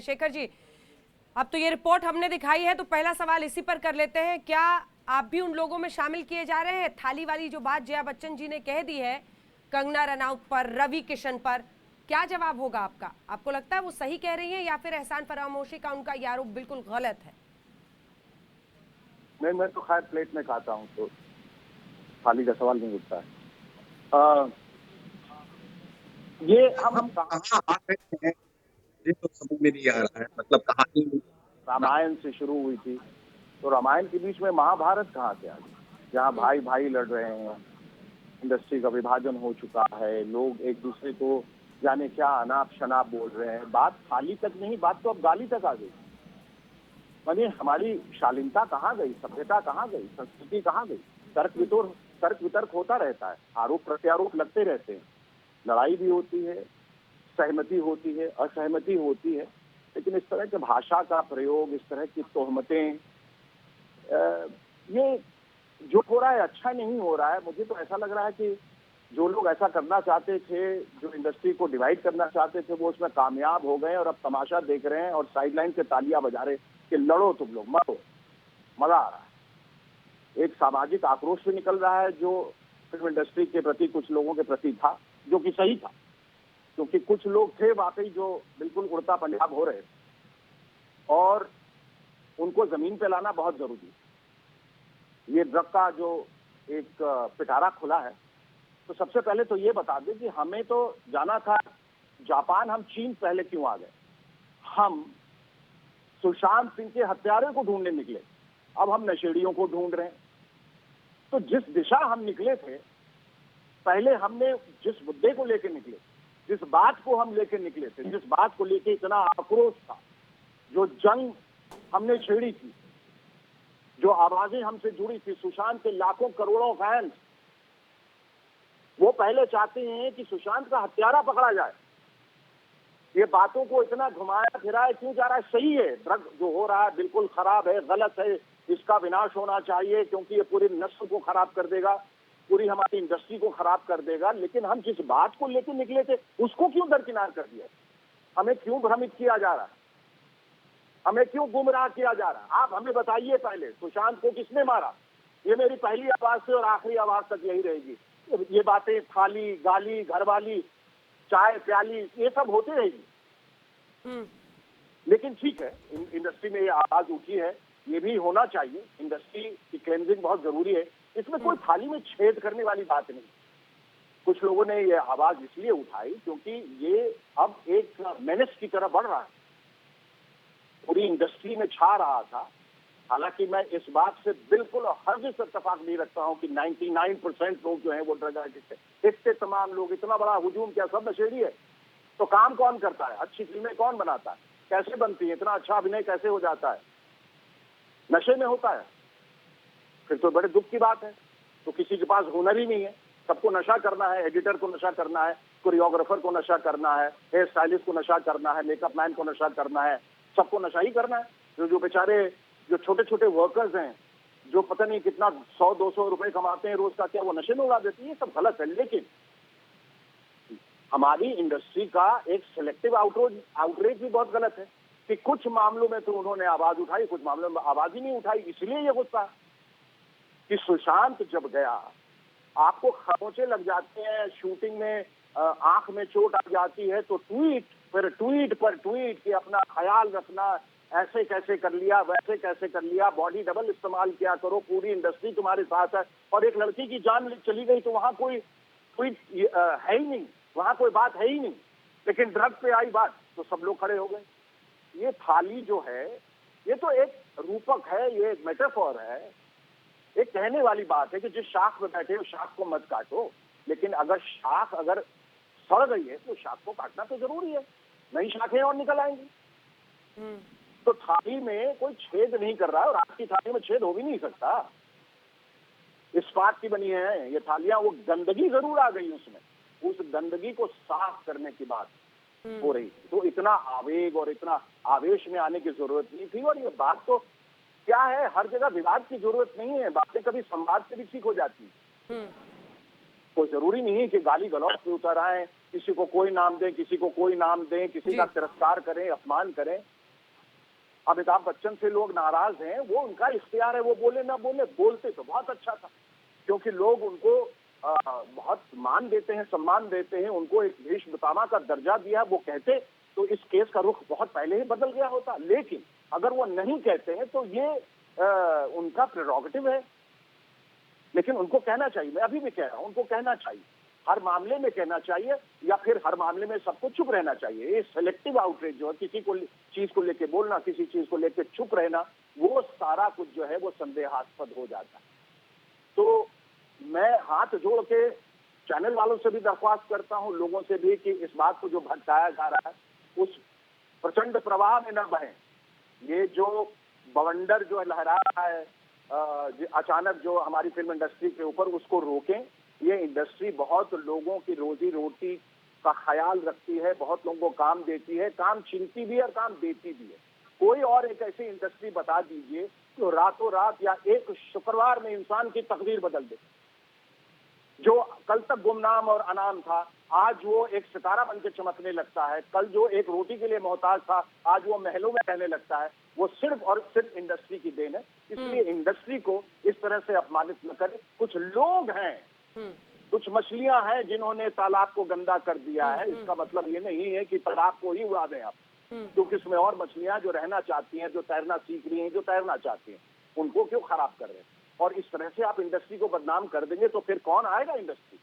शेखर जी, अब तो ये रिपोर्ट हमने दिखाई है, तो पहला सवाल इसी पर कर लेते हैं। क्या आप भी उन लोगों में शामिल किए जा रहे हैं? थाली वाली जो बात जया बच्चन जी ने कह दी है कंगना रनौत पर, रवि किशन पर, क्या जवाब होगा आपका? आपको लगता है वो सही कह रही हैं या फिर एहसान फरामोशी का उनका ये आरोप बिल्कुल गलत है? नहीं, मैं तो खैर प्लेट में खाता हूँ, तो थाली का सवाल नहीं उठता है। ये हम कहाँ आ रहे हैं ये तो समझ में नहीं आ रहा है। मतलब कहानी रामायण से शुरू हुई थी, तो रामायण के बीच में महाभारत कहाँ से आ गई, जहाँ भाई भाई लड़ रहे हैं, इंडस्ट्री का विभाजन हो चुका है, लोग एक दूसरे को जाने क्या अनाप शनाप बोल रहे हैं। बात थाली तक नहीं, बात तो अब गाली तक आ गई। मानिए, हमारी शालीनता कहाँ गई, सभ्यता कहाँ गई, संस्कृति कहाँ गई? तर्क वितर्क होता रहता है, आरोप प्रत्यारोप लगते रहते हैं, लड़ाई भी होती है, सहमति होती है, असहमति होती है, लेकिन इस तरह के भाषा का प्रयोग, इस तरह की तोहमतें, ये जो हो रहा है अच्छा नहीं हो रहा है। मुझे तो ऐसा लग रहा है कि जो लोग ऐसा करना चाहते थे, जो इंडस्ट्री को डिवाइड करना चाहते थे, वो उसमें कामयाब हो गए और अब तमाशा देख रहे हैं और साइडलाइन से तालियां बजा रहे कि लड़ो तुम लोग, मरो, मजा आ रहा है। एक सामाजिक आक्रोश भी निकल रहा है जो फिल्म इंडस्ट्री के प्रति, कुछ लोगों के प्रति था, जो कि सही था, क्योंकि कुछ लोग थे वाकई जो बिल्कुल उड़ता पंजाब हो रहे थे और उनको जमीन पे लाना बहुत जरूरी है। ये ड्रग का जो एक पिटारा खुला है, तो सबसे पहले तो ये बता दें कि हमें तो जाना था जापान, हम चीन पहले क्यों आ गए? हम सुशांत सिंह के हत्यारे को ढूंढने निकले, अब हम नशेड़ियों को ढूंढ रहे हैं। तो जिस दिशा हम निकले थे, पहले हमने जिस मुद्दे को लेकर निकले, जिस बात को हम लेकर निकले थे, जिस बात को लेकर इतना आक्रोश था, जो जंग हमने छेड़ी थी, जो आवाजें हमसे जुड़ी थी, सुशांत के लाखों करोड़ों फैंस, वो पहले चाहते हैं कि सुशांत का हत्यारा पकड़ा जाए। ये बातों को इतना घुमाया फिराया क्यों जा रहा है? सही है, ड्रग जो हो रहा है बिल्कुल खराब है, गलत है, इसका विनाश होना चाहिए, क्योंकि ये पूरी नस्ल को खराब कर देगा, पूरी हमारी इंडस्ट्री को खराब कर देगा। लेकिन हम जिस बात को लेकर निकले थे, उसको क्यों दरकिनार कर दिया? हमें क्यों भ्रमित किया जा रहा है? हमें क्यों गुमराह किया जा रहा है? आप हमें बताइए पहले, सुशांत को किसने मारा? ये मेरी पहली आवाज से और आखिरी आवाज तक यही रहेगी। ये बातें थाली, गाली, घरवाली, चाय प्याली, ये सब होती रहेगी। लेकिन ठीक है, इंडस्ट्री में ये आवाज उठी है, ये भी होना चाहिए। इंडस्ट्री की क्लेंजिंग बहुत जरूरी है, इसमें कोई थाली में छेद करने वाली बात नहीं। कुछ लोगों ने ये आवाज इसलिए उठाई क्योंकि ये अब एक मेनेस की तरह बढ़ रहा है, पूरी इंडस्ट्री में छा रहा था। हालांकि मैं इस बात से बिल्कुल हरगिज़ इत्तेफाक नहीं रखता हूं कि 99% लोग जो हैं वो ड्रग एडिक्ट है। इतने तमाम लोग, इतना बड़ा हुजूम, क्या सब नशेड़ी है? तो काम कौन करता है? अच्छी फिल्में कौन बनाता है? कैसे बनती है? इतना अच्छा अभिनय कैसे हो जाता है? नशे में होता है। फिर तो बड़े दुख की बात है। तो किसी के पास हुनर ही नहीं है, सबको नशा करना है, एडिटर को नशा करना है, कोरियोग्राफर को नशा करना है, हेयर स्टाइलिस्ट को नशा करना है, मेकअप मैन को नशा करना है, सबको नशा ही करना है। जो बेचारे जो छोटे छोटे वर्कर्स हैं, जो पता नहीं कितना 100-200 रुपए कमाते हैं रोज का, क्या वो नशे में उड़ा देते हैं? ये सब गलत है। लेकिन हमारी इंडस्ट्री का एक सिलेक्टिव आउटरीच भी बहुत गलत है कि कुछ मामलों में तो उन्होंने आवाज उठाई, कुछ मामलों में आवाज ही नहीं उठाई। इसलिए ये गुस्सा कि सुशांत जब गया, आपको खरोंचे लग जाते हैं शूटिंग में, आंख में चोट आ जाती है, तो ट्वीट पर ट्वीट कि अपना ख्याल रखना, ऐसे कैसे कर लिया, वैसे कैसे कर लिया, बॉडी डबल इस्तेमाल किया करो, पूरी इंडस्ट्री तुम्हारे साथ है। और एक लड़की की जान चली गई तो वहां कोई है ही नहीं, वहां कोई बात है ही नहीं। लेकिन ड्रग पे आई बात तो सब लोग खड़े हो गए। ये थाली जो है, ये तो एक रूपक है, ये एक मेटाफोर है, एक कहने वाली बात है कि जिस शाख में बैठे हो शाख को मत काटो। लेकिन अगर शाख अगर सड़ गई है तो शाख को काटना तो जरूरी है, नई शाखें और निकल आएंगी। तो थाली में कोई छेद नहीं कर रहा है, और आपकी थाली में छेद हो भी नहीं सकता। इस्पात की बनी है ये थालियां, वो गंदगी जरूर आ गई उसमें, उस गंदगी को साफ करने की बात हो रही। तो इतना आवेग और इतना आवेश में आने की जरूरत नहीं थी। और ये बात तो क्या है, हर जगह विवाद की जरूरत नहीं है, बातें कभी संवाद से भी ठीक हो जाती है। कोई जरूरी नहीं है कि गाली गलौज पे उतर आए, किसी को कोई नाम दें, किसी को कोई नाम दें, किसी का तिरस्कार करें, अपमान करें। अमिताभ बच्चन से लोग नाराज हैं, वो उनका इख्तियार है, वो बोले ना बोले, बोलते तो बहुत अच्छा था, क्योंकि लोग उनको बहुत मान देते हैं, सम्मान देते हैं, उनको एक भीष्म पितामह का दर्जा दिया, वो कहते तो इस केस का रुख बहुत पहले ही बदल गया होता। लेकिन अगर वो नहीं कहते हैं तो ये उनका प्रेरोगेटिव है, लेकिन उनको कहना चाहिए। मैं अभी भी कह रहा हूं, उनको कहना चाहिए, हर मामले में कहना चाहिए, या फिर हर मामले में सबको चुप रहना चाहिए। ये सेलेक्टिव आउटरीच जो है, किसी को चीज को लेके बोलना, किसी चीज को लेके चुप रहना, वो सारा कुछ जो है वो संदेहास्पद हो जाता है। तो मैं हाथ जोड़ के चैनल वालों से भी दरख्वास्त करता हूं, लोगों से भी, कि इस बात को जो भटकाया जा रहा है उस प्रचंड प्रवाह में न बहें। ये जो बवंडर जो लहरा रहा है अचानक जो हमारी फिल्म इंडस्ट्री के ऊपर, उसको रोकें। ये इंडस्ट्री बहुत लोगों की रोजी रोटी का ख्याल रखती है, बहुत लोगों को काम देती है, काम छीनती भी है और काम देती भी है। कोई और एक ऐसी इंडस्ट्री बता दीजिए जो रातों रात या एक शुक्रवार में इंसान की तकदीर बदल दे। जो कल तक गुमनाम और अनाम था, आज वो एक सितारा बन के चमकने लगता है। कल जो एक रोटी के लिए मोहताज था, आज वो महलों में रहने लगता है। वो सिर्फ और सिर्फ इंडस्ट्री की देन है। इसलिए इंडस्ट्री को इस तरह से अपमानित न करें। कुछ लोग हैं, कुछ मछलियां हैं जिन्होंने तालाब को गंदा कर दिया है। इसका मतलब ये नहीं है कि तालाब को ही उड़ा दें आप, क्योंकि इसमें और मछलियां जो रहना चाहती हैं, जो तैरना सीख रही हैं, जो तैरना चाहती हैं, उनको क्यों खराब कर रहे हैं। और इस तरह से आप इंडस्ट्री को बदनाम कर देंगे तो फिर कौन आएगा इंडस्ट्री।